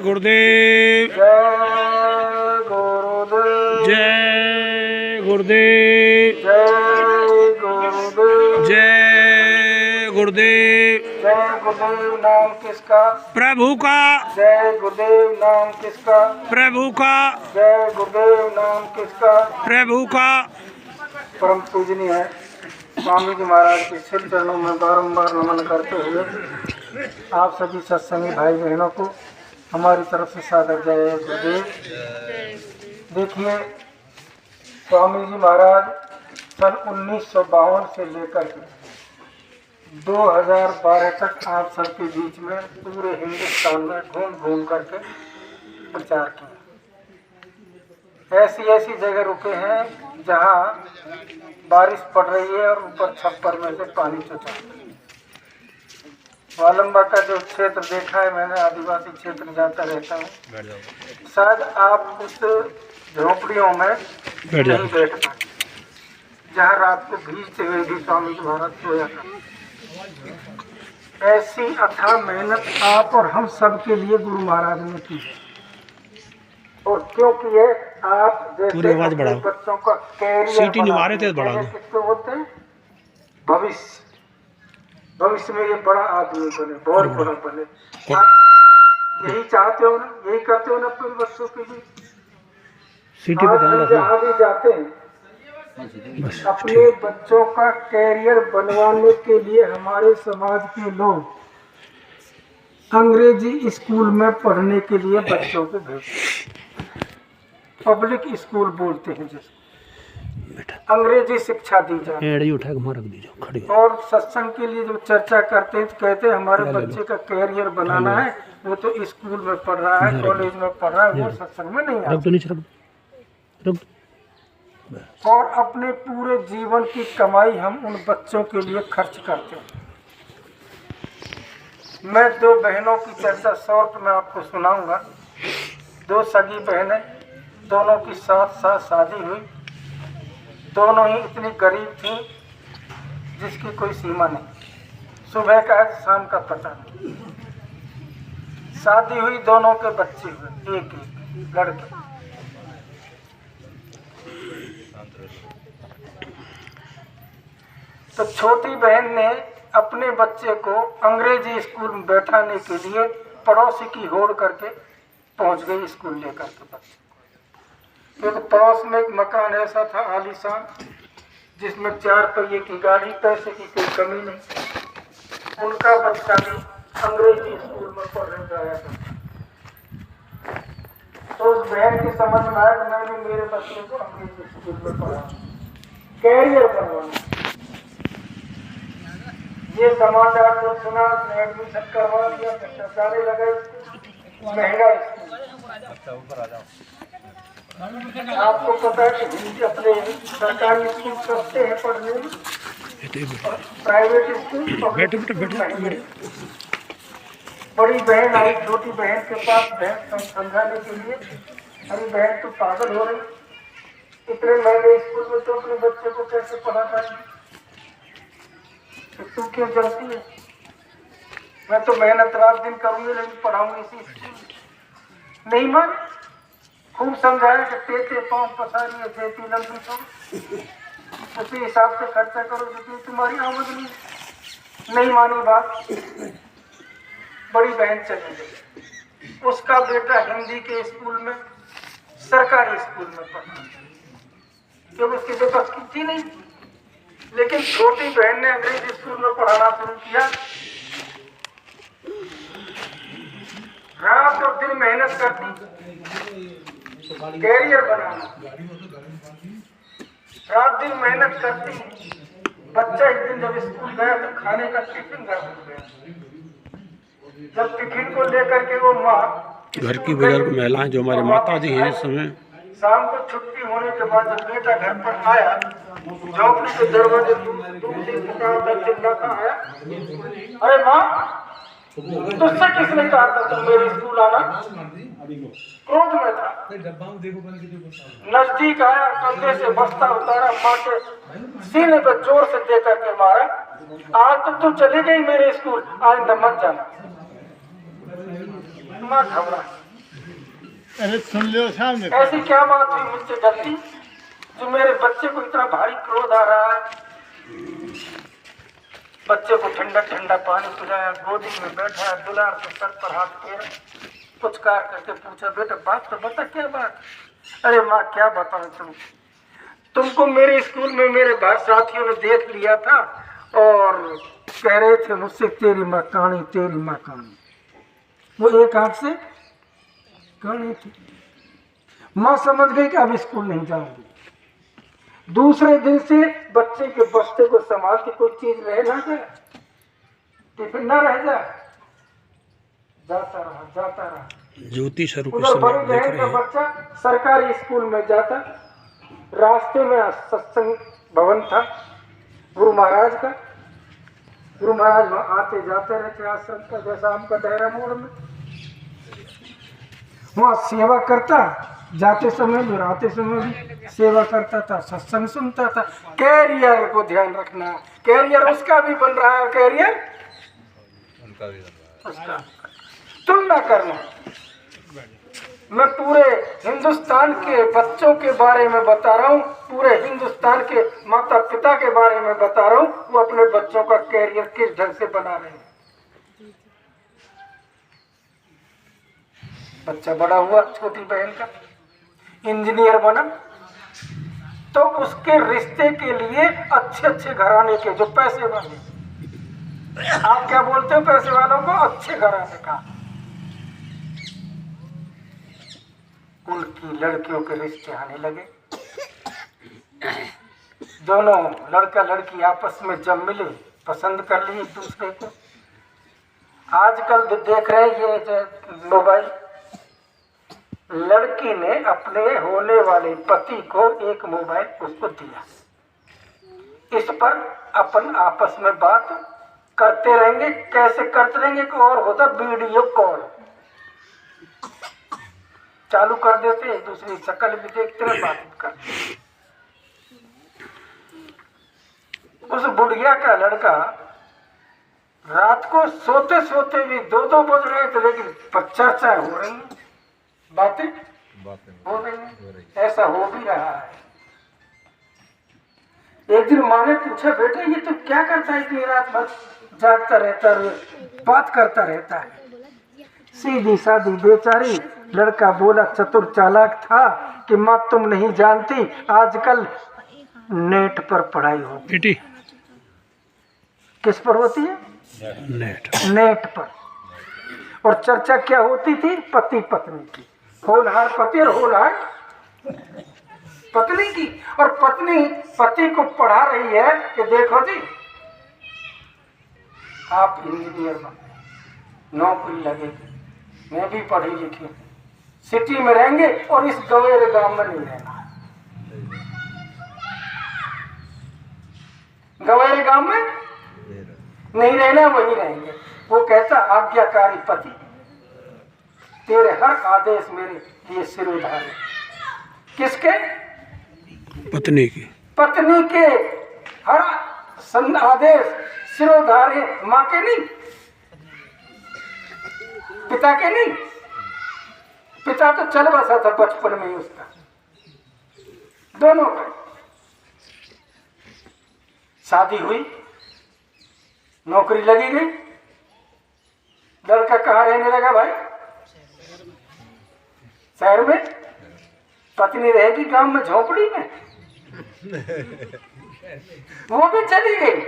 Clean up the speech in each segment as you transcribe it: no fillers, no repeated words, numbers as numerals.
गुरुदेव जय गुरुदेव जय गुरुदेव जय गुरुदेव जय गुरुदेव। जय गुरुदेव नाम किसका? प्रभु का। जय गुरुदेव नाम किसका? प्रभु का। जय गुरुदेव नाम किसका? प्रभु का। परम पूजनीय है स्वामी जी महाराज के श्री चरणों में बारंबार नमन करते हुए आप सभी सत्संगी भाई बहनों को हमारी तरफ से सादर जय गुरुदेव। देखिए, स्वामी जी महाराज सन 1952 से लेकर के 2012 तक आप सबके बीच में पूरे हिंदुस्तान में घूम घूम करके प्रचार किया। ऐसी ऐसी जगह रुके हैं जहाँ बारिश पड़ रही है और ऊपर छप्पर में से पानी चुचा। वालंबा का जो क्षेत्र देखा है मैंने, आदिवासी क्षेत्र जाता रहता हूँ, शायद आप उस झोपड़ियों में नहीं बैठ पाते जहाँ रात को भीजते हुए भी स्वामी जी महाराज सोया करते। ऐसी अथाह मेहनत आप और हम सब के लिए गुरु महाराज ने की है। और क्योंकि ये आप जैसे अपने बच्चों का कैरियर किसको होते हैं, भविष्य में ये बड़ा आदमी बने, बहुत बड़ा बने। यही चाहते हो ना, यही करते हो ना अपने बच्चों के लिए। जहाँ भी जाते हैं अपने बच्चों का कैरियर बनवाने के लिए हमारे समाज के लोग अंग्रेजी स्कूल में पढ़ने के लिए बच्चों को भेजते हैं। पब्लिक स्कूल बोलते हैं जिसको, अंग्रेजी शिक्षा दी जाए। और सत्संग के लिए जब चर्चा करते हैं तो कहते हैं हमारे बच्चे का कैरियर बनाना है, वो तो स्कूल में पढ़ रहा है, कॉलेज में पढ़ रहा है, वो सत्संग में नहीं आता। और अपने पूरे जीवन की कमाई हम उन बच्चों के लिए खर्च करते हैं। मैं दो बहनों की चर्चा शॉर्ट में आपको सुनाऊंगा। दो सगी बहनें, दोनों की साथ साथ शादी हुई, दोनों ही इतनी गरीब थी जिसकी कोई सीमा नहीं। सुबह का है शाम का पता नहीं। शादी हुई, दोनों के बच्चे हुए, एक एक लड़के। तो छोटी बहन ने अपने बच्चे को अंग्रेजी स्कूल में बैठाने के लिए पड़ोसी की होड़ करके पहुंच गई स्कूल लेकर के बच्चे। तो पड़ोस में एक मकान ऐसा था आलीशान, जिसमें 4 पहिए की गाड़ी, पैसे की कोई कमी नहीं। उनका बच्चा भी अंग्रेजी स्कूल में पढ़ने जाया था। तो उस बहन की समझ में आया कि मैंने मेरे बच्चे को अंग्रेजी स्कूल में पढ़ा, कैरियर बनवाना। ये समाचार जो सुना, एडमिशन करवा दिया, जाने लगा महंगा स्कूल। आपको पता है कि हिंदी अपने सरकारी स्कूल सस्ते हैं पढ़ने में, प्राइवेट स्कूल। बड़ी बहन आई छोटी बहन के पास, बहन समझाने के लिए, अरे बहन तो पागल हो रही, इतने महंगे स्कूल में तो अपने बच्चे को कैसे पढ़ा पाएगी? तू क्यों जलती है? मैं तो मेहनत रात दिन करूंगी लेकिन पढ़ाऊंगी इसी स्कूल। नहीं मान, खूब समझाया कि टेके पाँव पसारी है, जेती लंबी तो उसी हिसाब से खर्चा करो लेकिन तुम्हारी आमदनी नहीं मानी बात। बड़ी बहन चली गई। उसका बेटा हिंदी के स्कूल में, सरकारी स्कूल में पढ़ा, क्योंकि उसकी तो बस की थी नहीं। लेकिन छोटी बहन ने अंग्रेजी स्कूल में पढ़ाना शुरू किया। रात और दिन मेहनत करती, कैरियर बनाना, रात दिन मेहनत करती। बच्चा एक दिन जब स्कूल गया तो खाने का टिफिन गड़बड़ हो गया। जब टिफिन को लेकर के वो माँ घर की बुजुर्ग महिलाएं जो हमारे माता जी हैं इस समय, शाम को छुट्टी होने के बाद जब बेटा घर पर आया, झोपड़ी के दरवाजे दूर से चिल्लाता आया, अरे माँ, तुझसे किसने कहा था तुम मेरे स्कूल आना? क्रोध में था। नजदीक आया, कंधे से बस्ता उतारा, माँ के सीने पर जोर से दे करके मारा, आज तो तू चली गई मेरे स्कूल, आइंदा मत जाना। माँ घबरा, अरे सुन लो सामने ऐसी क्या बात हुई मुझसे डरती जो मेरे बच्चे को इतना भारी क्रोध आ रहा है? बच्चे को ठंडा ठंडा पानी पिलाया, गोदी में बैठा, दुलार के सर पर हाथ फेरा, पुचकार करके पूछा, बेटा बात तो बता, क्या बात? अरे माँ क्या बताऊं तुमको मेरे स्कूल में मेरे साथियों ने देख लिया था और कह रहे थे मुझसे तेरी माँ कानी, तेरी माँ कानी। वो एक आंख से कानी थी। माँ समझ गई कि अब स्कूल नहीं जाऊंगी। दूसरे दिन से बच्चे के बस्ते को संभाल के कोई चीज रह ना जाए, टिफिन ना रह जाए, जाता रहा। ज्योति स्वरूप उधर बड़ी देख बहन रहे का हैं। बच्चा सरकारी स्कूल में जाता, रास्ते में सत्संग भवन था गुरु महाराज का। गुरु महाराज वहां आते जाते रहते आश्रम का, जैसा आपका दायरा मोड़ में। वहां सेवा करता, जाते समय भी आते समय भी सेवा करता था, सत्संग सुनता था। कैरियर को ध्यान रखना, कैरियर उसका भी बन रहा है, कैरियर उसका। तुम ना करना। मैं पूरे हिंदुस्तान के बच्चों के बारे में बता रहा हूँ, पूरे हिंदुस्तान के माता पिता के बारे में बता रहा हूँ, वो अपने बच्चों का कैरियर किस ढंग से बना रहे हैं। बच्चा बड़ा हुआ, छोटी बहन का इंजीनियर बना, तो उसके रिश्ते के लिए अच्छे अच्छे घराने के, जो पैसे वाले, आप क्या बोलते हो पैसे वालों को? अच्छे घराने का, उनकी लड़कियों के रिश्ते आने लगे। दोनों लड़का लड़की आपस में जब मिले, पसंद कर लिए एक दूसरे को। आजकल देख रहे हैं ये जो मोबाइल, लड़की ने अपने होने वाले पति को एक मोबाइल उसको दिया, इस पर अपन आपस में बात करते रहेंगे। कैसे करते रहेंगे? और होता वीडियो कॉल चालू कर देते, एक दूसरी शक्ल भी देखते रहे, बात करते। उस बुढ़िया का लड़का रात को सोते सोते भी 2-2 बज रहे थे, लेकिन पर चर्चा हो रही है, बातें हो रही है, ऐसा हो भी रहा है। एक दिन माँ ने पूछा, बेटा ये तो क्या करता है, इतनी रात भर जागता रहता है, बात करता रहता है? सीधी सादी बेचारी लड़का बोला, चतुर चालाक था कि माँ तुम नहीं जानती, आजकल नेट पर पढ़ाई होती। बेटी किस पर होती है? नेट पर। और चर्चा क्या होती थी? पति पत्नी की, होनहार पति और होनहार पत्नी की। और पत्नी पति को पढ़ा रही है कि देखो जी आप इंजीनियर बने, नौकरी लगेगी, मैं भी पढ़ी लिखी, सिटी में रहेंगे और इस गवेरे गांव में नहीं रहना। गवेरे गांव में नहीं रहना, वहीं रहेंगे। वो कहता, आज्ञाकारी पति, तेरे हर आदेश मेरे लिए सिरोधार है। किसके? पत्नी की। पत्नी के हर आदेश सिरोधार है, माँ के नहीं, पिता के नहीं। पिता तो चल बसा था बचपन में ही उसका, दोनों का। शादी हुई, नौकरी लगी गई, लड़का कहाँ रहने लगा भाई? शहर में। पत्नी रहेगी गांव में झोपड़ी में। वो भी चली गई।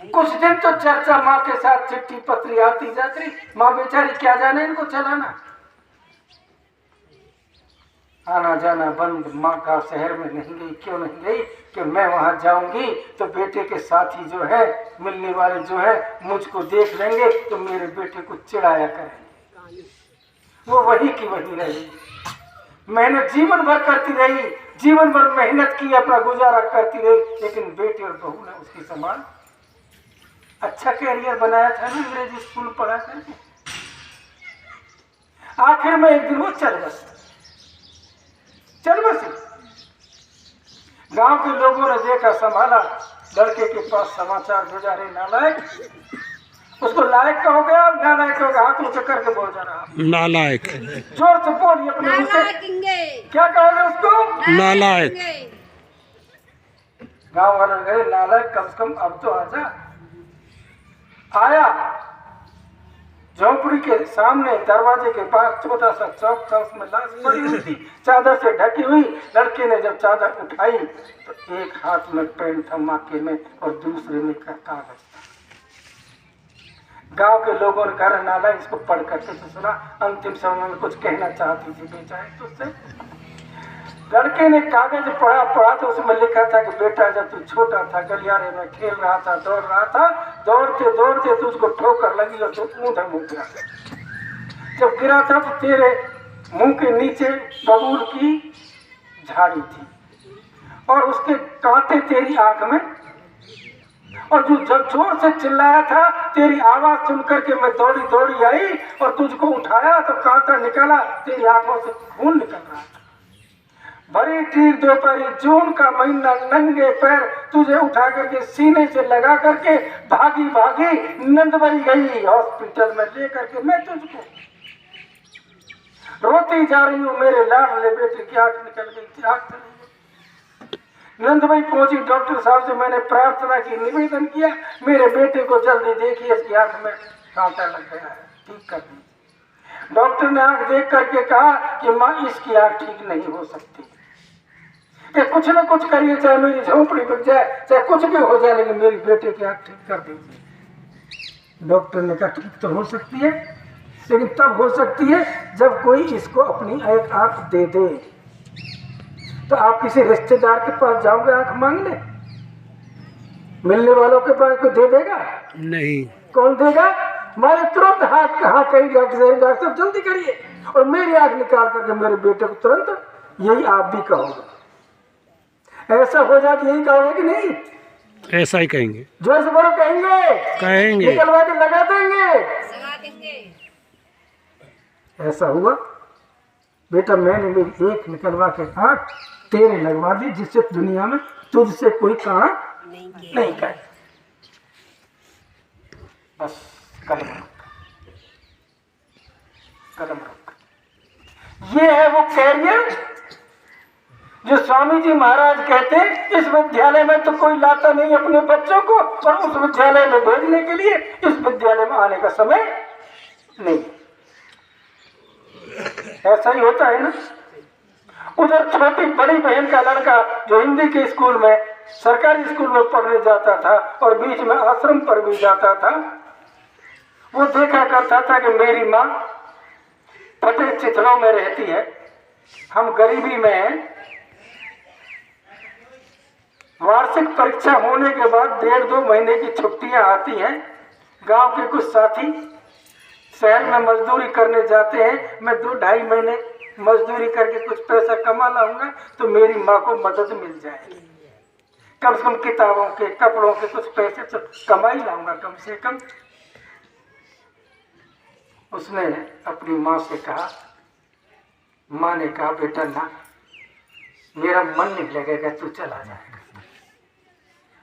कुछ दिन तो चर्चा माँ के साथ चिट्ठी पत्री आती जाती, माँ बेचारी क्या जाने इनको चलाना, आना जाना बंद। माँ का शहर में नहीं गई, क्यों नहीं गई? कि मैं वहां जाऊंगी तो बेटे के साथी जो है, मिलने वाले जो है, मुझको देख लेंगे तो मेरे बेटे को चिढ़ाया करेंगे। वो वही की वही रही, मेहनत जीवन भर करती रही, जीवन भर मेहनत की, अपना गुजारा करती रही, लेकिन बेटे और बहू ने उसकी संभाल। अच्छा कैरियर बनाया था ना अंग्रेजी स्कूल पढ़ा करके। आखिर में एक दिन वो चल बसी। गांव के लोगों ने देखा, संभाला, लड़के के पास समाचार भेजा, रे नालायक उसको लायक कहोगे आप, नालायक कहोगे? हाथ ऊंचा करके बोल जा रहा। नालायक। जोर से बोलिए अपने मुंह से। क्या कहोगे उसको? नालायक। गांव वाले गए, नालायक कम से कम अब तो आजा। आया, झोपड़ी के सामने दरवाजे के पास छोटा सा चौक था, उसमें लाश पड़ी हुई थी, चादर से ढकी हुई। लड़के ने जब चादर उठाई तो एक हाथ में पेन था माके में और दूसरे में कागज था। गांव के लोगों ने कहा, नाला इसको पढ़ करके तो सुना, अंतिम समय में कुछ कहना चाहती थी बेचारी तुझसे। लड़के ने कागज पढ़ा तो उसमें लिखा था कि बेटा जब तू छोटा था गलियारे में खेल रहा था, दौड़ रहा था, दौड़ते दौड़ते तुझको ठोकर लगी और तू ऊंधे मुंह गिरा। जब गिरा था तो तेरे मुंह के नीचे बबूल की झाड़ी थी और उसके कांटे तेरी आंख में, और जो जब जोर से चिल्लाया था तेरी आवाज सुन करके मैं दौड़ी दौड़ी आई और तुझको उठाया तो कांटा निकला, तेरी आंखों से खून निकल रहा था। भरी ठीक दोपहरी, जून का महीना, नंगे पैर तुझे उठा करके सीने से लगा करके भागी भागी नंदवाई गई हॉस्पिटल में ले करके मैं तुझको। रोती जा रही हूँ, मेरे लाडले बेटे की आंख निकल गई थी, आंख चली गई। नंदवाई पहुंची, डॉक्टर साहब से मैंने प्रार्थना की, निवेदन किया, मेरे बेटे को जल्दी देखिए, इसकी आंख में कांटा लग गया है, ठीक कर दीजिए। डॉक्टर ने आंख देख करके कहा कि माँ इसकी आंख ठीक नहीं हो सकती, कि कुछ न कुछ करिए, चाहे मेरी झोपड़ी बिक जाए, चाहे कुछ भी हो जाए, लेकिन मेरी बेटे की आंख ठीक कर दीजिए। डॉक्टर ने कहा ठीक तो हो सकती है, लेकिन तब हो सकती है जब कोई इसको अपनी एक आंख दे दे। तो आप किसी रिश्तेदार के पास जाओगे आंख मांगने? मिलने वालों के पास कोई दे देगा? नहीं। कौन देगा? मारे तुरंत हाथ कहाँ कहीं डॉक्टर साहब जल्दी करिए और मेरी आंख निकाल करके मेरे बेटे को तुरंत। यही आप भी कहोगे, ऐसा हो जाए तो यही कहोगे कि नहीं? ऐसा ही कहेंगे, जोर से बोलो, कहेंगे निकलवा के लगा देंगे। ऐसा हुआ बेटा, मैंने मेरी एक निकलवा के आंख तेरे लगवा दी, जिससे दुनिया में तुझसे कोई काम नहीं करे। बस कदम रख। ये है वो कैरियर जो स्वामी जी महाराज कहते हैं, इस विद्यालय में तो कोई लाता नहीं अपने बच्चों को, और उस विद्यालय में भेजने के लिए इस विद्यालय में आने का समय नहीं। ऐसा ही होता है ना। उधर छोटी बड़ी बहन का लड़का जो हिंदी के स्कूल में, सरकारी स्कूल में पढ़ने जाता था और बीच में आश्रम पर भी जाता था, वो देखा करता था कि मेरी माँ फटे चिथड़ों में रहती है, हम गरीबी में हैं। वार्षिक परीक्षा होने के बाद 1.5-2 महीने की छुट्टियां आती हैं, गांव के कुछ साथी शहर में मजदूरी करने जाते हैं, मैं 2-2.5 महीने मजदूरी करके कुछ पैसा कमा लाऊंगा तो मेरी माँ को मदद मिल जाएगी, कम से कम किताबों के, कपड़ों के कुछ पैसे तो कमा ही लाऊंगा कम से कम। उसने अपनी माँ से कहा, माँ ने कहा बेटा ना, मेरा मन नहीं लगेगा, तू चला जाएगा।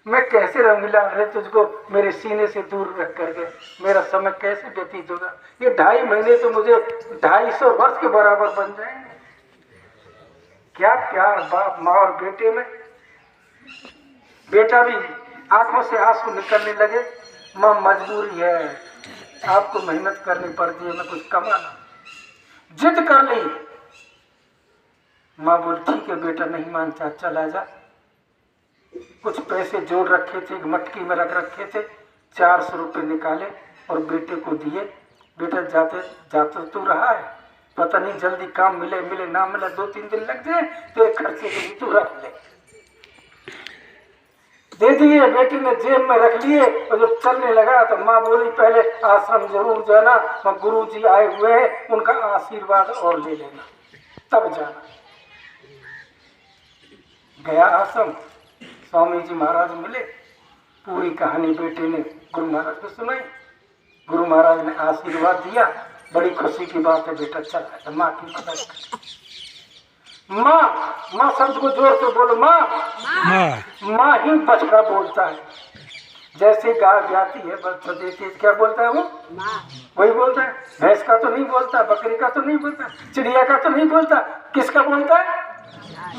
मैं कैसे रंगीला रहे तुझको मेरे सीने से दूर रख करके, मेरा समय कैसे व्यतीत होगा? ये 2.5 महीने तो मुझे 250 वर्ष के बराबर बन जाएंगे। क्या प्यार बाप माँ और बेटे में। बेटा भी आंखों से आंसू निकलने लगे, माँ मजबूरी है, आपको मेहनत करनी पड़ती है, मैं कुछ कमाना। जिद कर ली। माँ बोली ठीक है बेटा, नहीं मानता चला जा। कुछ पैसे जोड़ रखे थे, मटकी में रख रखे थे, 400 रुपये निकाले और बेटे को दिए। बेटा जाते जाते तू रहा है, पता नहीं जल्दी काम मिले ना मिले, 2-3 दिन लग जाए, तो एक खर्चे के लिए तू रख ले। दे दिए, बेटी ने जेब में रख लिए और जब चलने लगा तो माँ बोली पहले आश्रम जरूर जाना, वहाँ गुरु जी आए हुए हैं, उनका आशीर्वाद और ले लेना, तब जाना। गया आश्रम, स्वामी जी महाराज मिले, पूरी कहानी बेटे ने गुरु महाराज को सुनाई। गुरु महाराज ने आशीर्वाद दिया, बड़ी खुशी की बात है बेटा चला है, माँ की मदद। माँ शब्द को जोर से बोलो, माँ ही बछड़ा बोलता है। जैसे गाय ब्याती है बच्चा देती है, क्या बोलता है वो? वही बोलता है। भैंस का तो नहीं बोलता, बकरी का तो नहीं बोलता, चिड़िया का तो नहीं बोलता, किसका बोलता है?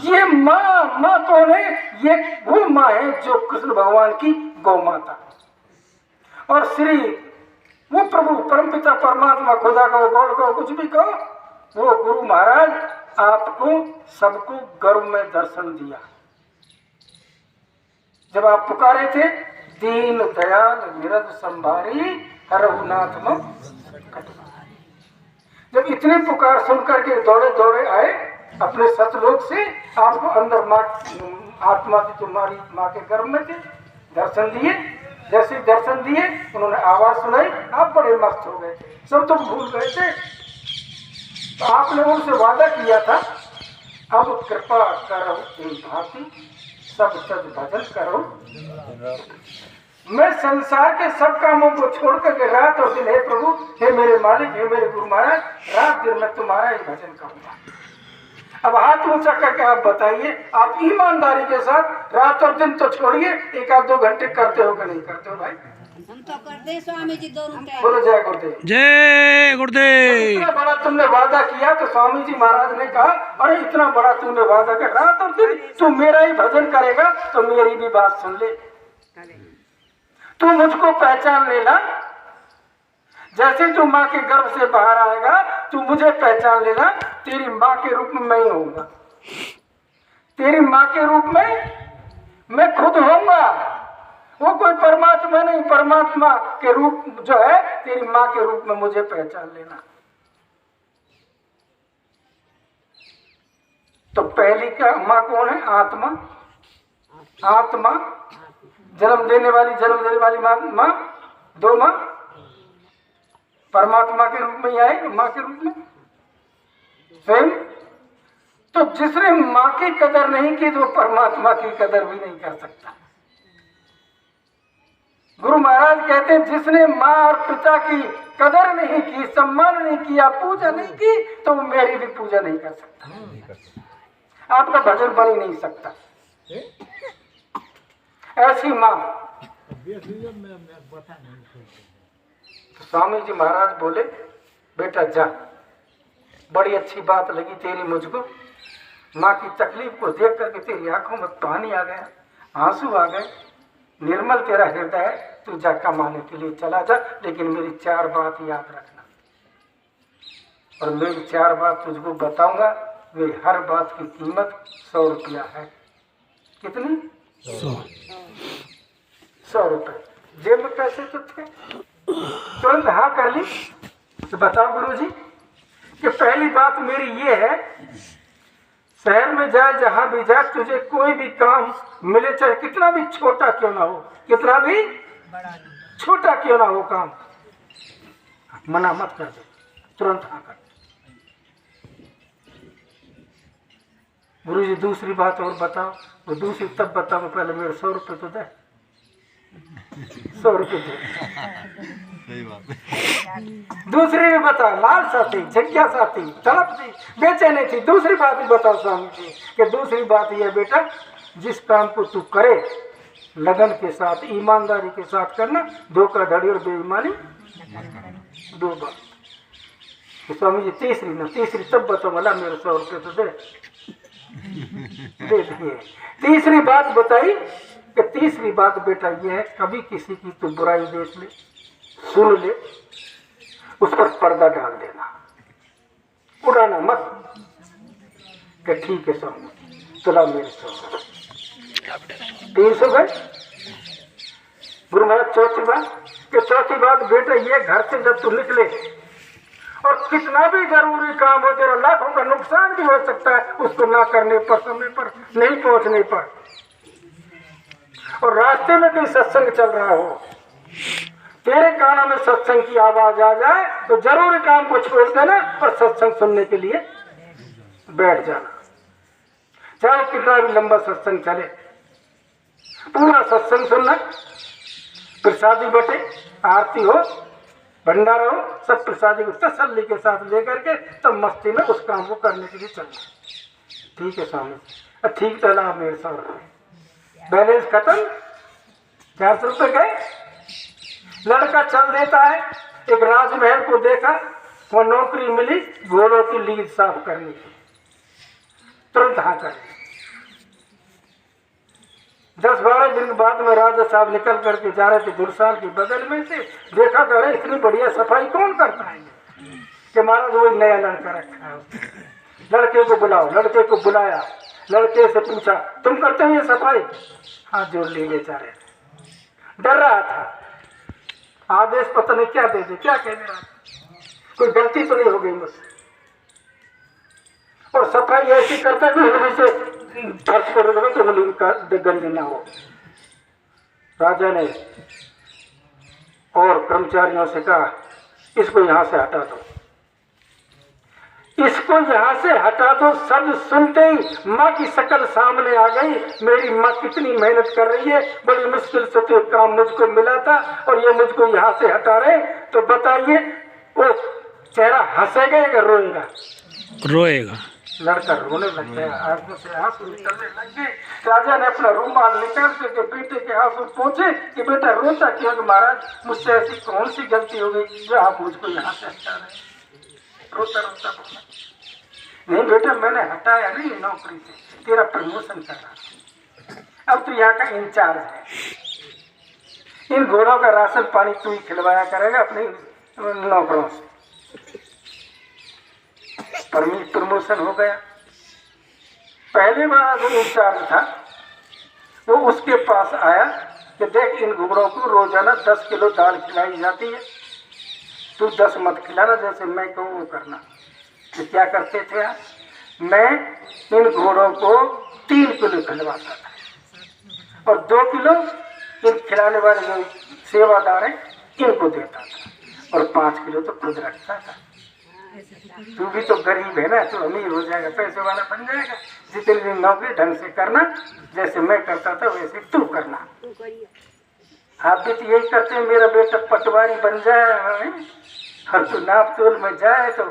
ये माँ। माँ कौन है? ये वो माँ है जो कृष्ण भगवान की गौ माता, और श्री वो प्रभु परमपिता परमात्मा खुदा कहो गौड़ कहो कुछ भी कहो, वो गुरु महाराज आपको सबको गर्भ में दर्शन दिया। जब आप पुकारे थे दीन दयाल निरद संभारी रघुनाथ मम, जब इतने पुकार सुन करके दौड़े दौड़े आए अपने सतलोक से, आपको अंदर माँ आत्मा थी तुम्हारी माँ के गर्भ में थे, दर्शन दिए। जैसे दर्शन दिए उन्होंने आवाज सुनाई, आप बड़े मस्त हो गए थे, सब तुम भूल गए थे। तो आपने उनसे वादा किया था अब कृपा करो भांति सब तज भजन करो। मैं संसार के सब कामों को छोड़ करके रात और दिन, हे प्रभु, हे मेरे मालिक, हे मेरे गुरु महाराज, रात दिन मैं तुम्हारा ही भजन करूंगा। अब हाथ ऊंचा करके आप बताइए, आप ईमानदारी के साथ रात और दिन तो छोड़िए, एक आध 2 घंटे करते हो कि नहीं करते हो भाई? हम तो करते हैं स्वामी जी, दोनों टाइम। बोलो जय गुरुदेव। जय गुरुदेव। इतना बड़ा तुमने वादा किया तो स्वामी जी महाराज ने कहा, अरे इतना बड़ा तुमने वादा किया, रात और दिन तू मेरा ही भजन करेगा तो मेरी भी बात सुन ले, तू मुझको पहचान लेना। जैसे तू माँ के गर्भ से बाहर आएगा तू मुझे पहचान लेना, तेरी माँ के रूप में मैं ही होऊंगा, तेरी माँ के रूप में मैं खुद होऊंगा। वो कोई परमात्मा नहीं, परमात्मा के रूप जो है तेरी माँ के रूप में मुझे पहचान लेना। तो पहली का माँ कौन है? आत्मा। आत्मा जन्म देने वाली माँ, 2 माँ परमात्मा के रूप में ही आए, माँ के रूप में स्वयं। तो जिसने माँ की कदर नहीं की तो परमात्मा की कदर भी नहीं कर सकता। गुरु महाराज कहते हैं जिसने माँ और पिता की कदर नहीं की, सम्मान नहीं किया, पूजा नहीं की, तो वो मेरी भी पूजा नहीं कर सकता, आपका भजन बन ही नहीं सकता। ऐसी माँ। स्वामी जी महाराज बोले, बेटा जा, बड़ी अच्छी बात लगी तेरी मुझको, माँ की तकलीफ को देख करके तेरी आंखों में पानी आ गया, आंसू आ गए, निर्मल तेरा हृदय है, तू जा कमाने के लिए चला जा, लेकिन मेरी 4 बात याद रखना। और मेरी 4 बात तुझको बताऊंगा, मेरी हर बात की कीमत 100 रुपया है। कितनी? 100 रुपये। जेब में पैसे तो थे, तुरंत हाँ कर ली। तो बताओ गुरुजी कि पहली बात मेरी ये है, शहर में जाए जहां भी जाए, तुझे कोई भी काम मिले, चाहे कितना भी छोटा क्यों ना हो, कितना भी छोटा क्यों ना हो काम, मना मत कर दे, तुरंत हाँ कर। गुरुजी दूसरी बात और बताओ। वो दूसरी तब बताओ, पहले मेरे 100 रुपये तो दे, 100 रुपये दे। सही बात है। दूसरी भी बताओ, लालसा थी, जिज्ञासा थी, तड़प थी, बेचैनी थी। दूसरी बात भी बताओ स्वामी जी कि दूसरी बात यह बेटा, जिस काम को तू करे लगन के साथ, ईमानदारी के साथ करना, धोखाधड़ी और बेईमानी 2 बात। तो स्वामी जी तीसरी ना, तीसरी तब बताओ, भला मेरे 100 रुपये तो दे दिए। तीसरी बात बताई कि तीसरी बात बेटा ये है, कभी किसी की तू बुराई देख ले, सुन ले, उस पर पर्दा डाल देना, उड़ाना मत कि ठीक है स्वामी चला मेरे 100 300 गए। गुरु महाराज चौथी बात बेटा ये, घर से जब तू निकले और कितना भी जरूरी काम हो, तेरा लाखों का नुकसान भी हो सकता है, उसको ना करने पर, समय पर नहीं पहुंचने पर, और रास्ते में कहीं सत्संग चल रहा हो, तेरे कानों में सत्संग की आवाज आ जाए तो जरूरी काम को छोड़ देना और सत्संग सुनने के लिए बैठ जाना। चाहे कितना भी लंबा सत्संग चले, पूरा सत्संग सुनना, प्रसादी बटे, आरती हो, भंडारा हो, सब प्रसादी को तसल्ली के साथ लेकर के तब मस्ती में उस काम को करने के लिए चलना। ठीक है स्वामी, ठीक चला मेरे साथ, बैलेंस खत्म, 400 रुपये गए। लड़का चल देता है, एक राजमहल को देखा, वो नौकरी मिली घोड़ों की लीद साफ करने की, तुरंत हाँ कर 10-12 दिन बाद में राजा साहब निकल करके जा रहे थे गुरसाल के बगल में से, देखा तो अरे इतनी बढ़िया सफाई कौन करता है कि महाराज वही नया लड़का रखा है। लड़के को बुलाओ, लड़के को बुलाया, लड़के से पूछा तुम करते हो ये सफाई? हाथ जोड़ लिए बेचारे, डर रहा था आदेश पता नहीं क्या दे दे, क्या कह रहा, कोई गलती तो नहीं हो गई मुझसे। और सफाई ऐसी करता कि जैसे खर्च करोगे तो गली का गंदी ना हो। राजा ने और कर्मचारियों से कहा इसको यहां से हटा दो, इसको यहां से हटा दो। शब्द सुनते ही माँ की शक्ल सामने आ गई, मेरी माँ कितनी मेहनत कर रही है, बड़ी मुश्किल से तो काम मुझको मिला था और ये मुझको यहाँ से हटा रहे, तो बताइए वो चेहरा हंसेगा या रोएगा? रोएगा। लड़का रोने लग गया, आंखों से आंसू निकलने लग गए। राजा ने अपना रुमाल निकाल करके बेटे के आंसू पोंछे कि बेटा रोता क्यों? महाराज मुझसे ऐसी कौन सी गलती हो गई जो आप मुझको यहाँ से हटा रहे? रोता रोता बोला नहीं बेटा मैंने हटाया नहीं नौकरी से, तेरा प्रमोशन कर रहा, अब तू यहाँ का इंचार्ज है, इन घोड़ों का राशन पानी तू ही खिलवाया करेगा अपने नौकरों से। प्रमोशन हो गया। पहले बार जो इंचार्ज था वो उसके पास आया कि देख इन घोड़ों को रोजाना 10 किलो दाल खिलाई जाती है, तू 10 मत खिलाना, जैसे मैं कहूँ वो करना। तो क्या करते थे आप? मैं इन घोड़ों को 3 किलो खिलवाता था और 2 किलो इन खिलाने वाले जो सेवादार हैं इनको देता था और 5 किलो तो खुद रखता था। तू भी तो गरीब है ना, तो अमीर हो जाएगा, पैसे वाला बन जाएगा। जितने दिन नौकरी ढंग से करना, जैसे मैं करता था वैसे तू करना। आप भी तो यही करते हैं, मेरा बेटा पटवारी बन जाए और तू नाप तोल में जाए तो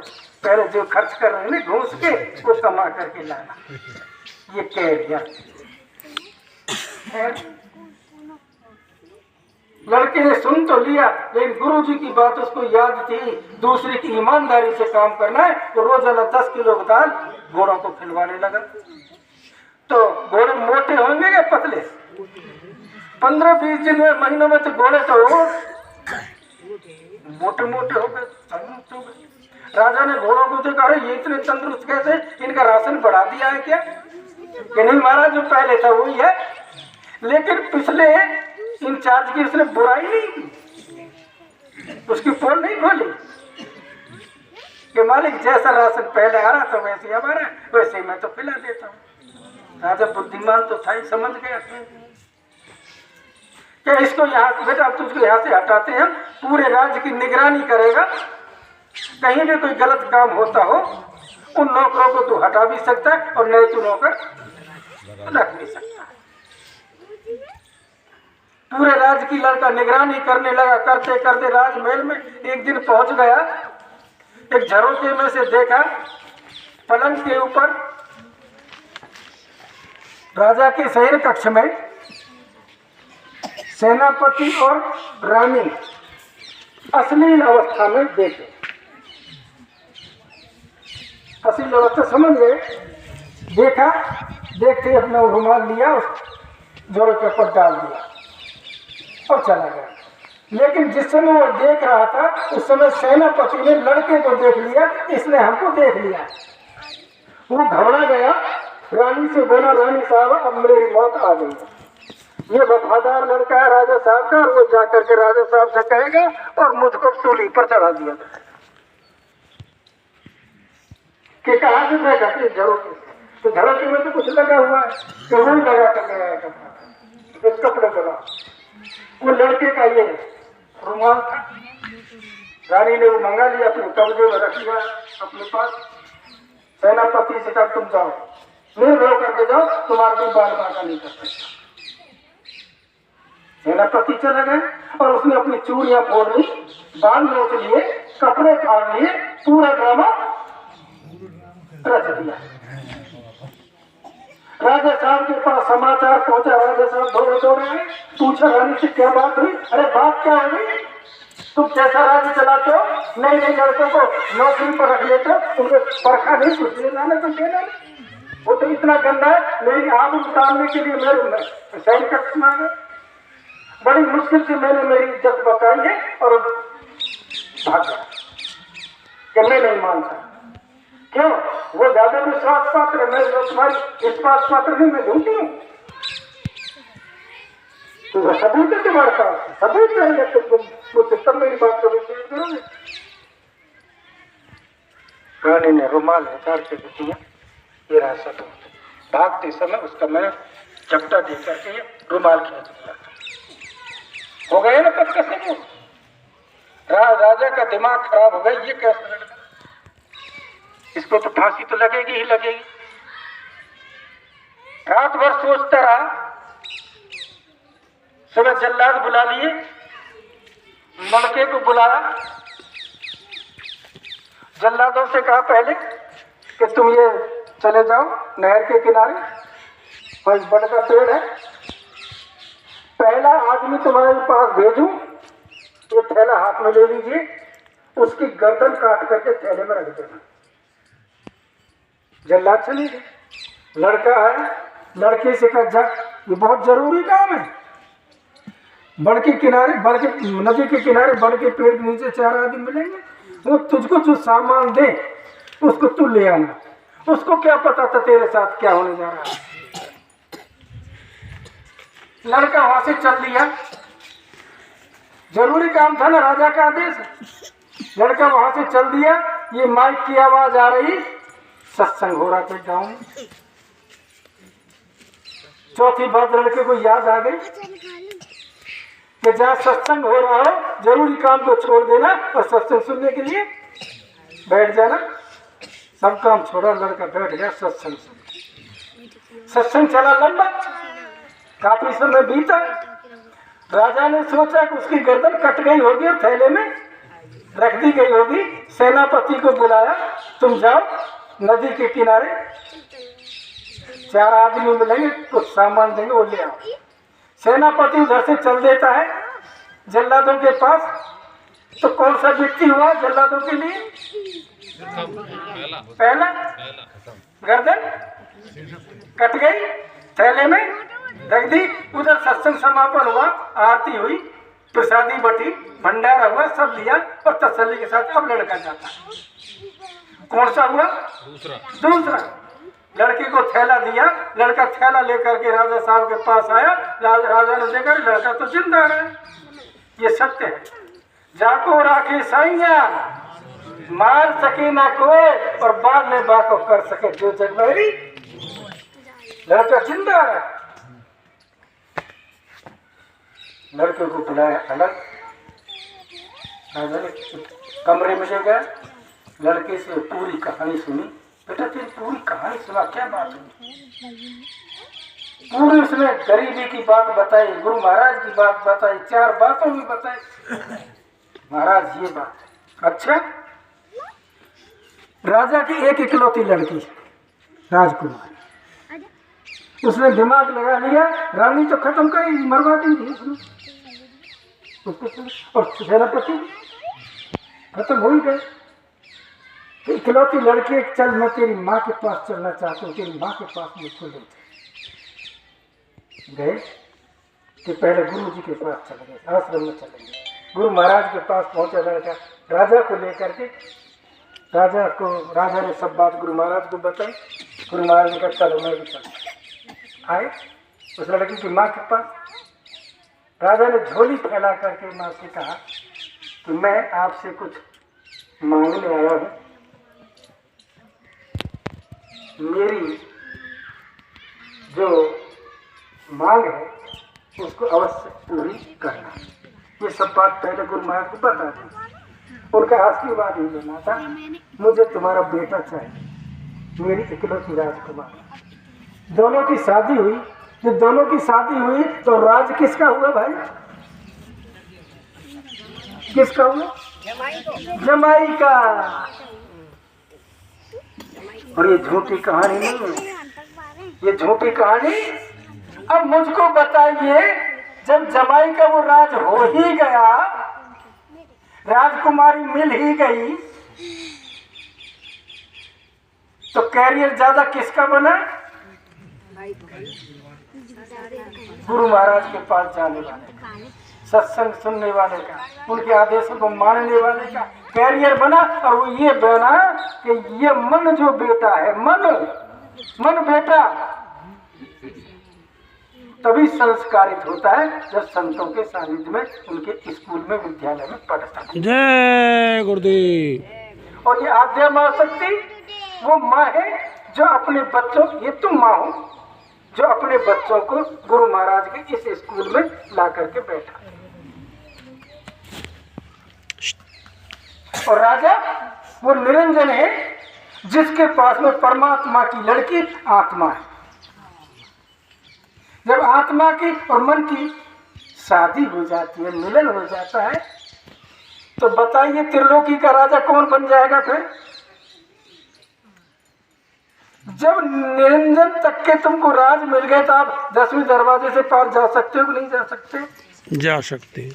पहले जो खर्च कर रहे हैं ना घूस के वो कमा करके लाना, ये कह दिया। लड़के ने सुन तो लिया, लेकिन गुरुजी की बात उसको याद थी, दूसरे की ईमानदारी से काम करना है, तो रोजाना 10 किलो दाल घोड़ों को खिलवाने लगा। तो घोड़े मोटे होंगे या पतले? 15-20 दिन में, महीनों में तो घोड़े तो मोटे मोटे हो गए, तंदुरुस्त हो गए। राजा ने घोड़ों को देखा, अरे ये इतने तंदुरुस्त कैसे, इनका राशन बढ़ा दिया है क्या? कि नहीं महाराज जो पहले था वही है, लेकिन पिछले इंचार्ज की उसने बुराई नहीं की, उसकी पोल नहीं खोली कि मालिक जैसा राशन पहले आ रहा था वैसे अब आ रहा है, वैसे मैं तो खिला देता हूँ। राजा बुद्धिमान तो था ही, समझ गया क्या इसको यहाँ बेटा अब तुझको यहाँ से हटाते हैं, पूरे राज्य की निगरानी करेगा, कहीं भी कोई गलत काम होता हो उन नौकरों को तू हटा भी सकता है और नए तू नौकर रख भी सकता है। पूरे राज्य की लड़का निगरानी करने लगा, करते करते राजमहल में एक दिन पहुंच गया। एक झरोखे में से देखा पलंग के ऊपर राजा के शयन कक्ष में सेनापति और रानी अश्लील अवस्था में देखे। अश्लील अवस्था समझ गए? देखा, देखते अपना रुमाल लिया, उस जोड़े के ऊपर डाल दिया और चला गया। लेकिन जिस समय वो देख रहा था उस समय सेनापति ने लड़के को देख लिया, इसने हमको देख लिया। वो घबरा गया, रानी से बोला रानी साहब अब मेरी मौत आ गई, ये वफादार लड़का है राजा साहब का, और वो जाकर के राजा साहब से कहेगा और मुझको सूली पर चढ़ा दिया। कि कहाँ से देखा? झरोखे से। तो झरोखे में तो कुछ लगा हुआ है, तो वही लगा कर गया कपड़े बना। वो लड़के का ये रुमाल था, रानी ने वो मंगा लिया, अपने कब्जे में रख लिया अपने पास। सेनापति से कहा तुम जाओ, निर्भय करके जाओ, तुम्हारा कोई बाल बाका नहीं कर सकता। सेनापति चला गया और उसने अपनी चूड़ियां फोड़ ली, बाल नोच लिए, कपड़े फाड़ लिए, पूरा ड्रामा रच दिया। राजा साहब के पास समाचार पहुंचा। राजा साहब दौड़े दौड़े आए, पूछा रानी से क्या बात हुई। अरे बात क्या हो गई, तुम कैसा राज्य चलाते हो, नए नए लड़कों को नौकरी पर रख लेते हो, उनको परखा नहीं, कुछ देना नहीं, कुछ देना नहीं। वो तो इतना गंदा है, मेरी आबरू उतारने के लिए मेरे सैन कक्ष मांगे। बड़ी मुश्किल से मैंने मेरी इज्जत बचाई है और भाग गया कि मैं नहीं मानता। क्यों, वो ज्यादा विश्वास पात्र है, मैं तुम्हारी विश्वास पात्र नहीं, मैं झूठी हूँ। तो सबूत है तुम्हारे पास, सबूत रहेगा तो तुम मुझसे तब मेरी बात को विश्वास करोगे। रानी ने रुमाल निकाल के दिया, ये रहा सबूत। भागते समय उसका मैं चपटा दे करके रुमाल खींच दिया। हो गए ना तब कैसे वो राजा का दिमाग खराब हो गया। ये कैसे लड़का, इसको तो फांसी तो लगेगी ही लगेगी। रात भर सोचता रहा, सुबह जल्लाद बुला लिए, लड़के को बुलाया, जल्लादों से कहा पहले कि तुम ये चले जाओ नहर के किनारे, कोई बड़ का पेड़ है, पहला आदमी तुम्हारे पास भेजूं, ये थैला हाथ में ले लीजिए, उसकी गर्दन काट करके थैले में रख देना। जल्लाद चले गए, लड़का आया, लड़के से कहा जा, ये बहुत जरूरी काम है। बड़ के किनारे, बड़ के नदी के किनारे, बड़ के पेड़ के नीचे 4 आदमी मिलेंगे, वो तुझको जो सामान दे उसको तू ले आना। उसको क्या पता था तेरे साथ क्या होने जा रहा है। लड़का वहां से चल दिया, जरूरी काम था ना, राजा का आदेश। लड़का वहां से चल दिया, ये माइक की आवाज आ रही, सत्संग हो रहा था गाँव में। चौथी बात लड़के को याद आ गई कि जहाँ सत्संग हो रहा हो जरूरी काम को छोड़ देना और सत्संग सुनने के लिए बैठ जाना। सब काम छोड़ा, लड़का बैठ गया सत्संग सुन। सत्संग चला लंबा, काफी समय बीता। राजा ने सोचा कि उसकी गर्दन कट गई होगी और थैले में रख दी गई होगी। सेनापति को बुलाया, तुम जाओ नदी के किनारे, 4 आदमी मिलेंगे, कुछ सामान देंगे, वो ले आओ। सेनापति उधर से चल देता है जल्लादों के पास। तो कौन सा व्यक्ति हुआ जल्लादों के लिए, पहला गर्दन कट गई, थैले में रख दी। उधर सत्संग समापन हुआ, आरती हुई, प्रसादी बटी, भंडारा हुआ, सब लिया और तसल्ली के साथ अब लड़का जाता है। कौन सा हुआ, दूसरा। लड़के को थैला दिया, लड़का थैला लेकर के राजा साहब के पास आया। राजा ने देखा लड़का तो जिंदा है, ये सत्य है। जाको राखे साइया, मार सके ना कोई और बाद में बाको कर सके जो जगमेरी। लड़का जिंदा है। लड़के को बुलाया अलग, राजा ने कमरे में गया, लड़के से पूरी कहानी सुनी। बेटा तेरी पूरी कहानी सुना, क्या बात हुई? पूरी उसने गरीबी की बात बताई, गुरु महाराज की बात बताई, 4 बातों भी बताई। महाराज ये बात, अच्छा। राजा की एक इकलौती लड़की राजकुमारी, उसने दिमाग लगा लिया, रानी तो खत्म कर मरवा दी थी उसने, और सेनापति खत्म हो ही गए। इकलौती लड़की, चल मैं तेरी माँ के पास चलना चाहता हूँ, तेरी माँ के पास मुझको ले गए। कि पहले गुरु जी के पास चले गए, आश्रम में चले गए। गुरु महाराज के पास पहुंचा लड़का, राजा को लेकर के। राजा ने सब बात गुरु महाराज को बताई। गुरु महाराज ने कहा चलो मैं भी चलता। आए उस लड़की की माँ के पास। राजा ने झोली फैला करके माँ से कहा कि मैं आपसे कुछ मांगने आया हूँ, मेरी जो मांग है उसको अवश्य पूरी करना। ये सब बात पहले गुरु महाराज को बता दी। उनका आशीर्वाद ही देना था, मुझे तुम्हारा बेटा चाहिए, मेरी इकलौती राजकुमारी। दोनों की शादी हुई। जब दोनों की शादी हुई तो राज किसका हुआ भाई, किसका हुआ? जमाई का। और ये झूठी कहानी नहीं है, ये झूठी कहानी। अब मुझको बताइए, जब जमाई का वो राज हो ही गया, राजकुमारी मिल ही गई, तो कैरियर ज्यादा किसका बना? गुरु महाराज के पास जाने वाले का, सत्संग सुनने वाले का, उनके आदेशों को मानने वाले का कैरियर बना। और वो ये बना कि ये मन जो बेटा है, मन बेटा तभी संस्कारित होता है जब संतों के सानिध्य में, उनके स्कूल में, विद्यालय में पढ़ता है। जय गुरुदेव। और ये आद्या माँ शक्ति वो माँ है जो अपने बच्चों, ये तुम माँ हो जो अपने बच्चों को गुरु महाराज के इस स्कूल में ला करके बैठा। और राजा वो निरंजन है जिसके पास में परमात्मा की लड़की आत्मा है। जब आत्मा की और मन की शादी हो जाती है, मिलन हो जाता है, तो बताइए त्रिलोकी का राजा कौन बन जाएगा फिर? जब निरंजन तक के तुमको राज मिल गए तो आप 10वें दरवाजे से पार जा सकते हो कि नहीं जा सकते? जा सकते हैं।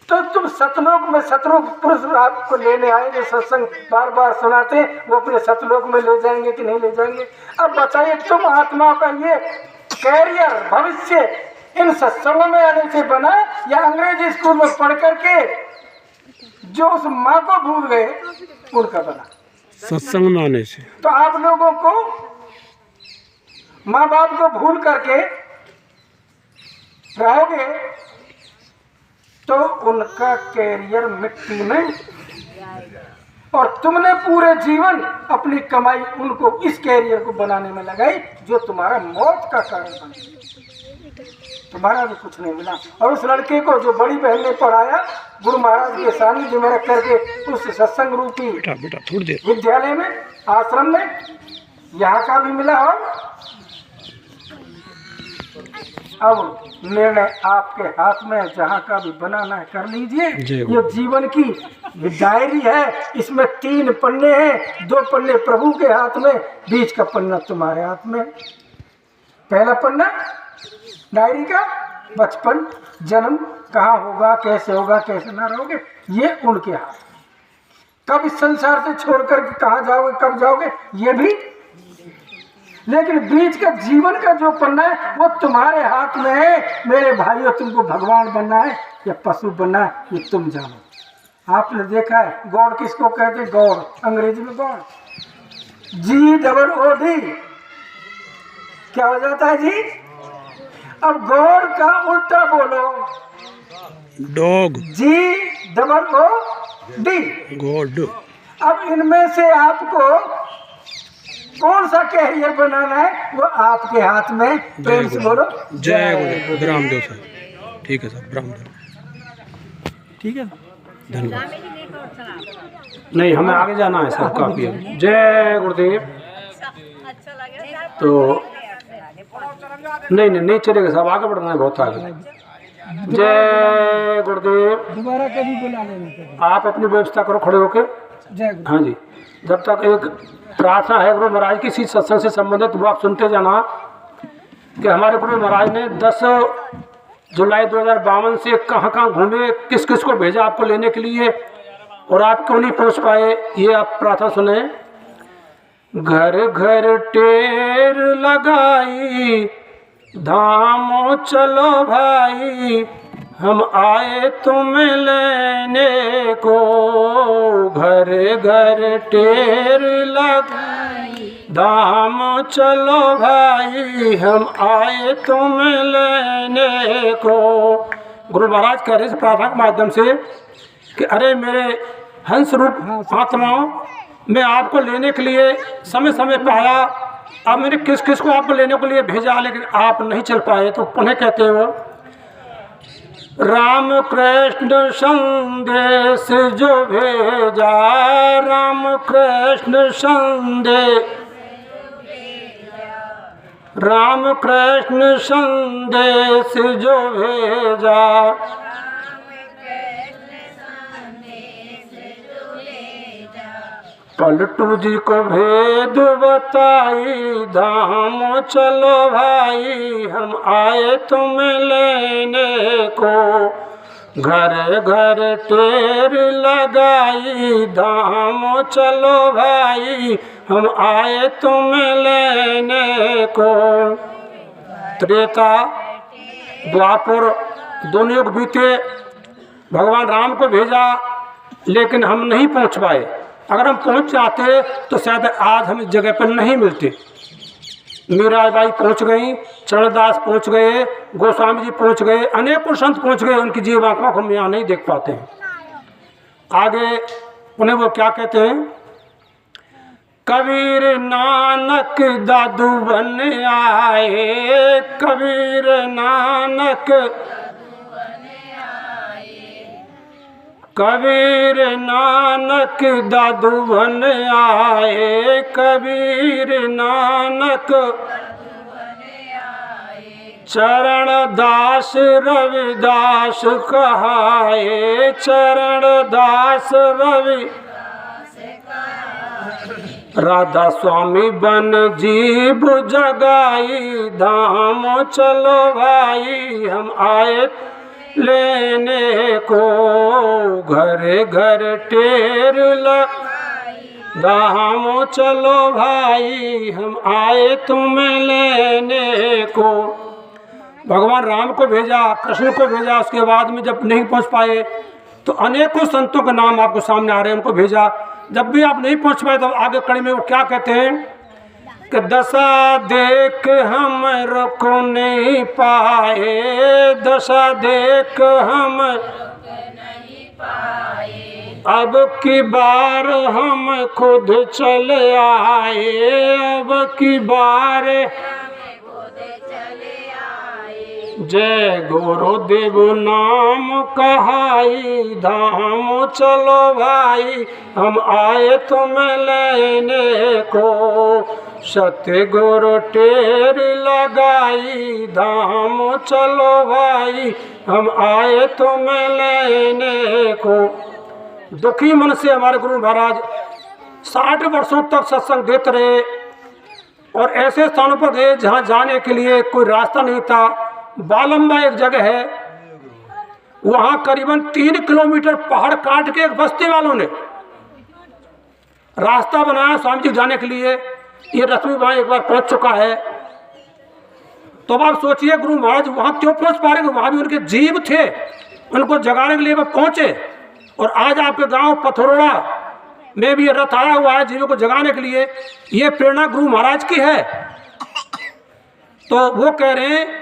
तो तुम सतलोक में सतलोक पुरुष आपको लेने आए, जो सत्संग बार बार सुनाते हैं, वो अपने सतलोक में ले जाएंगे कि नहीं ले जाएंगे? अब बताइए, तुम आत्मा का ये कैरियर, भविष्य इन सत्संगों में आने से बना या अंग्रेजी स्कूल में पढ़ करके जो उस माँ को भूल गए उनका बना? सत्संग में आने से। तो आप लोगों को माँ बाप को भूल करके रहोगे तो उनका कैरियर मिट्टी में, और तुमने पूरे जीवन अपनी कमाई उनको इस कैरियर को बनाने में लगाई जो तुम्हारा मौत का कारण बन गया। तुम्हारा भी कुछ नहीं मिला। और उस लड़के को जो बड़ी बहन ने पढ़ाया, गुरु महाराज के सानिध्य में रख करके उस सत्संग रूपी बेटा थोड़ी देर विद्यालय में, आश्रम में, यहाँ का भी मिला। और अब निर्णय आपके हाथ में, जहाँ का भी बनाना है कर लीजिए। ये जीवन की डायरी है, इसमें 3 पन्ने हैं, 2 पन्ने प्रभु के हाथ में, बीच का पन्ना तुम्हारे हाथ में। पहला पन्ना डायरी का बचपन, जन्म, कहाँ होगा, कैसे होगा, कैसे ना रहोगे, ये उनके हाथ। कब इस संसार से छोड़कर कहाँ जाओगे, कब जाओगे, ये भी। लेकिन बीच का जीवन का जो पन्ना है वो तुम्हारे हाथ में है। मेरे भाइयों, तुमको भगवान बनना है या पशु बनना है, ये तुम जानो। आपने देखा है गॉड किसको कहते हैं? गॉड, अंग्रेजी में गॉड, GOD क्या हो जाता है जी? अब गॉड का उल्टा बोलो, डॉग, GOD, गॉड। अब इनमें से आपको कौन सा कैरियर बनाना है वो आपके हाथ में। प्रेम से बोलो जय गुरुदेव। रामदेव साहब। ठीक है साहब, रामदेव। ठीक है, धन्यवाद। नहीं, हमें आगे जाना है सर, काफी है। जय गुरुदेव। तो नहीं चलेगा साहब, आगे बढ़ना है, बहुत आगे। जय गुरुदेव। दोबारा कभी बुला लेना, आप अपनी व्यवस्था करो खड़े होके। हाँ जी, जब तक एक प्रार्थना है गुरु महाराज की इसी सत्संग से संबंधित, वो आप सुनते जाना कि हमारे गुरु महाराज ने 10 जुलाई 2052 से कहाँ घूमे, किस किस को भेजा आपको लेने के लिए, और आप क्यों नहीं पहुँच पाए, ये आप प्रार्थना सुने। घर घर टेर लगाई, धामो चलो भाई, हम आए तुम्हें लेने को। घर घर टेर लगाई, धाम चलो भाई, हम आए तुम्हें लेने को। गुरु महाराज कह रहे इस प्रार्थना के माध्यम से कि अरे मेरे हंस रूप आत्माओं, मैं आपको लेने के लिए समय समय पे आया। अब मैंने किस किस को आपको लेने के लिए भेजा, लेकिन आप नहीं चल पाए। तो पुनः कहते हो, राम कृष्ण संदेश जो भेजा, राम कृष्ण संदेश, राम कृष्ण संदेश जो भेजा, पलटू जी को भेद बताई, धाम चलो भाई हम आए तुम्हें लेने को। घर घर टेर लगाई, धाम चलो भाई हम आए तुम्हें लेने को। त्रेता द्वापर दोनों युग बीते, भगवान राम को भेजा लेकिन हम नहीं पहुंच पाए। अगर हम पहुंच जाते तो शायद आज हम इस जगह पर नहीं मिलते। मीराबाई पहुंच गई, चरणदास पहुंच गए, गोस्वामी जी पहुंच गए, अनेकों संत पहुंच गए, उनकी जीव आंखों को हम यहाँ नहीं देख पाते हैं। आगे उन्हें वो क्या कहते हैं, कबीर नानक दादू बन आए, कबीर नानक कबीर नानक दादू बन आए, कबीर नानक चरण दास रविदास कहाए, चरण दास रवि राधा स्वामी बन जीव जगाई, धाम चलो भाई हम आए लेने को। घर घर टेर धाम चलो भाई हम आए तुम्हें लेने को। भगवान राम को भेजा, कृष्ण को भेजा, उसके बाद में जब नहीं पहुंच पाए तो अनेकों संतों के नाम आपको सामने आ रहे हैं, उनको भेजा। जब भी आप नहीं पहुंच पाए तो आगे कड़ी में वो क्या कहते हैं कि दशा देख हम रोको नहीं पाए, दशा देख हम अब की बार हम खुद चले आए, अब की बार जय गुरुदेव नाम कहाई, धाम चलो भाई हम आए तुम्हें लेने को। सतगुरु टेर लगाई, धाम चलो भाई हम आए तुम्हें लेने को। दुखी मन से हमारे गुरु महाराज 60 वर्षों तक सत्संग देते रहे और ऐसे स्थानों पर गए जहाँ जाने के लिए कोई रास्ता नहीं था। बालम्बा एक जगह है, वहाँ करीबन 3 किलोमीटर पहाड़ काट के एक बस्ती वालों ने रास्ता बनाया स्वामी जी जाने के लिए। ये रश्मि वहाँ एक बार पहुँच चुका है। तो अब आप सोचिए गुरु महाराज वहाँ क्यों पहुँच पा रहे, वहाँ भी उनके जीव थे, उनको जगाने के लिए वो पहुँचे। और आज आपके गांव पथरोड़ा में भी ये रथ आया हुआ है जीवों को जगाने के लिए। ये प्रेरणा गुरु महाराज की है। तो वो कह रहे हैं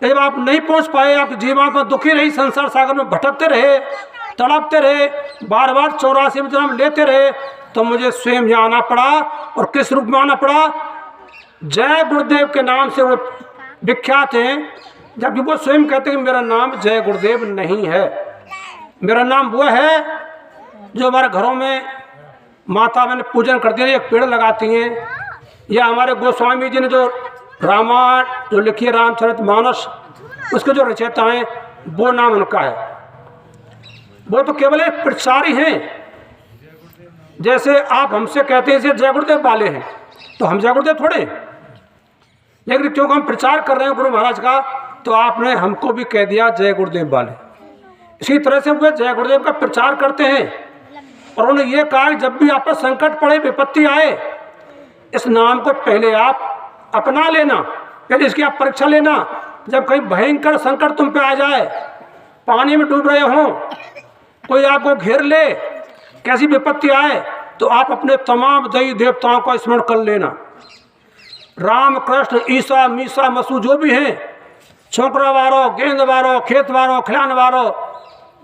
जब आप नहीं पहुंच पाए, आपकी जीवात्मा दुखी रही, संसार सागर में भटकते रहे, तड़पते रहे, बार बार 84 में जन्म लेते रहे, तो मुझे स्वयं यहाँ आना पड़ा। और किस रूप में आना पड़ा, जय गुरुदेव के नाम से वो विख्यात हैं। जबकि वो स्वयं कहते हैं कि मेरा नाम जय गुरुदेव नहीं है, मेरा नाम वो है जो हमारे घरों में माता मैंने पूजन करती है, एक पेड़ लगाती हैं, या हमारे गोस्वामी जी ने जो रामायण जो लिखी है रामचरितमानस, उसके जो रचयिता हैं वो नाम उनका है। वो तो केवल एक प्रचारी हैं। जैसे आप हमसे कहते हैं जय गुरुदेव वाले हैं, तो हम जय गुरुदेव थोड़े, लेकिन क्योंकि हम प्रचार कर रहे हैं गुरु महाराज का, तो आपने हमको भी कह दिया जय गुरुदेव वाले। इसी तरह से वे जय गुरुदेव का प्रचार करते हैं। और उन्होंने ये कहा जब भी आप पर संकट पड़े, विपत्ति आए, इस नाम को पहले आप अपना लेना, पहले इसकी आप परीक्षा लेना। जब कहीं भयंकर संकट तुम पे आ जाए, पानी में डूब रहे हो, कोई आपको घेर ले, कैसी विपत्ति आए, तो आप अपने तमाम देवी देवताओं का स्मरण कर लेना। राम कृष्ण ईसा मीसा मसू जो भी हैं, छोकरा वारो, गेंद वारो, खेत वारो, खिलान वारो,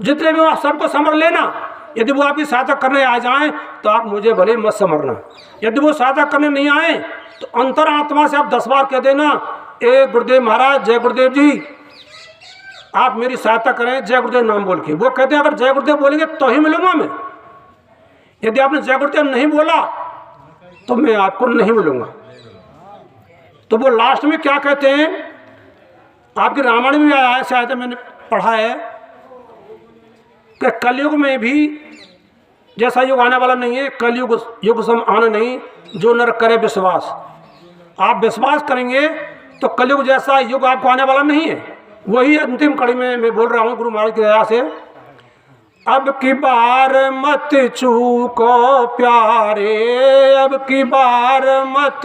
जितने भी आप सबको समझ लेना। यदि वो आपकी सहायता करने आ जाएं तो आप मुझे भले मत समझना। यदि वो सहायता करने नहीं आए तो अंतर आत्मा से आप 10 बार कह देना, ए गुरुदेव महाराज, जय गुरुदेव जी, आप मेरी सहायता करें जय गुरुदेव नाम बोल के। वो कहते हैं अगर जय गुरुदेव बोलेंगे तो ही मिलूंगा मैं। यदि आपने जय गुरुदेव नहीं बोला तो मैं आपको नहीं मिलूंगा। तो वो लास्ट में क्या कहते हैं, आपके रामायण में आया है, शायद मैंने पढ़ा है कि कलयुग में भी जैसा युग आने वाला नहीं है, कलयुग युग सम आना नहीं, जो नर करे विश्वास। आप विश्वास करेंगे तो कलयुग जैसा युग आपको आने वाला नहीं है। वही अंतिम कड़ी में मैं बोल रहा हूँ गुरु महाराज की दया से। अब की बार मत चूको प्यारे, अब की बार मत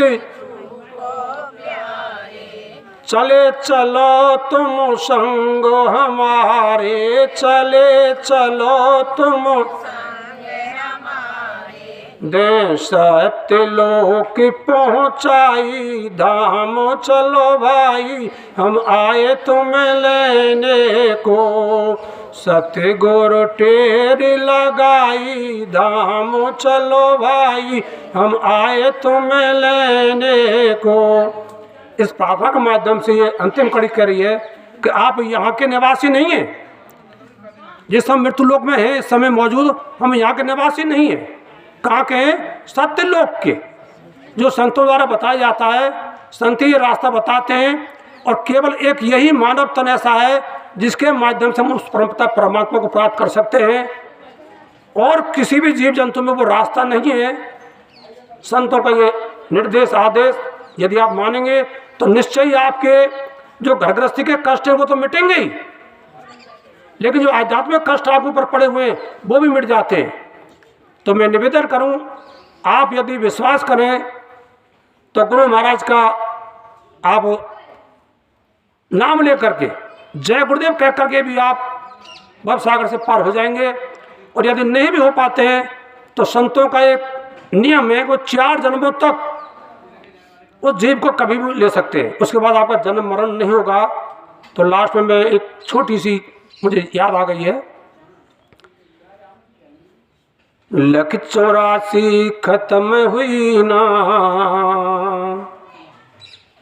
चले चलो तुम संग हमारे, चले चलो तुम दे सत्य लोक पहुँचाई धाम, चलो भाई हम आए तुम्हें लेने को, सतगुरु टेर लगाई धाम, चलो भाई हम आए तुम्हें लेने को। इस प्रार्थना के माध्यम से ये अंतिम कड़ी कह रही है कि आप यहाँ के निवासी नहीं हैं। जिस हम मृत्युलोक में हैं इस समय मौजूद, हम यहाँ के निवासी नहीं हैं। कहाँ के हैं? सत्यलोक के, जो संतों द्वारा बताया जाता है। संत ये रास्ता बताते हैं और केवल एक यही मानव तन ऐसा है जिसके माध्यम से हम उस परमात्मा को प्राप्त कर सकते हैं, और किसी भी जीव जंतु में वो रास्ता नहीं है। संतों का ये निर्देश आदेश यदि आप मानेंगे तो निश्चय ही आपके जो घर गृहस्थी के कष्ट हैं वो तो मिटेंगे ही, लेकिन जो आध्यात्मिक कष्ट आपके ऊपर पड़े हुए हैं वो भी मिट जाते हैं। तो मैं निवेदन करूं, आप यदि विश्वास करें तो गुरु महाराज का आप नाम लेकर के जय गुरुदेव कह करके भी आप भव सागर से पार हो जाएंगे। और यदि नहीं भी हो पाते हैं तो संतों का एक नियम है, वो 4 जन्मों तक उस जीव को कभी भी ले सकते हैं, उसके बाद आपका जन्म मरण नहीं होगा। तो लास्ट में मैं एक छोटी सी मुझे याद आ गई है। लख 84 खत्म हुई ना,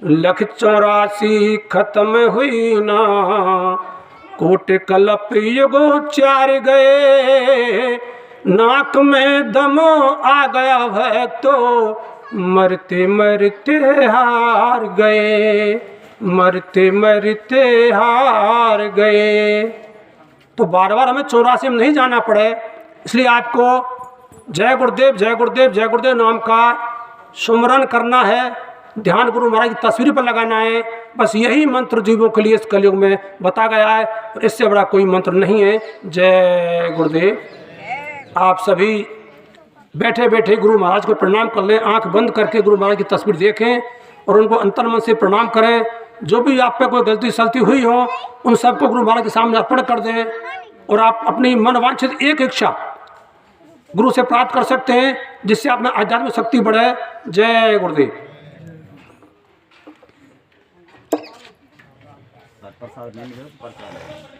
लख 84 खत्म हुई ना, कोट कलप युगो 4 गए, नाक में दम आ गया है तो मरते मरते हार गए, मरते मरते हार गए। तो बार बार हमें 84 में नहीं जाना पड़े, इसलिए आपको जय गुरुदेव जय गुरुदेव जय गुरुदेव नाम का सुमरन करना है, ध्यान गुरु महाराज की तस्वीर पर लगाना है। बस यही मंत्र जीवों के लिए इस कलयुग में बता गया है, और इससे बड़ा कोई मंत्र नहीं है। जय गुरुदेव। आप सभी बैठे बैठे गुरु महाराज को प्रणाम कर लें, आंख बंद करके गुरु महाराज की तस्वीर देखें और उनको अंतर्मन से प्रणाम करें। जो भी आप पे कोई गलती सलती हुई हो उन सबको गुरु महाराज के सामने अर्पण कर दें, और आप अपनी मनवांछित एक इच्छा गुरु से प्राप्त कर सकते हैं, जिससे अपना आध्यात्मिक शक्ति बढ़े। जय गुरुदेव। प्रसाद नहीं मिले तो प्रसाद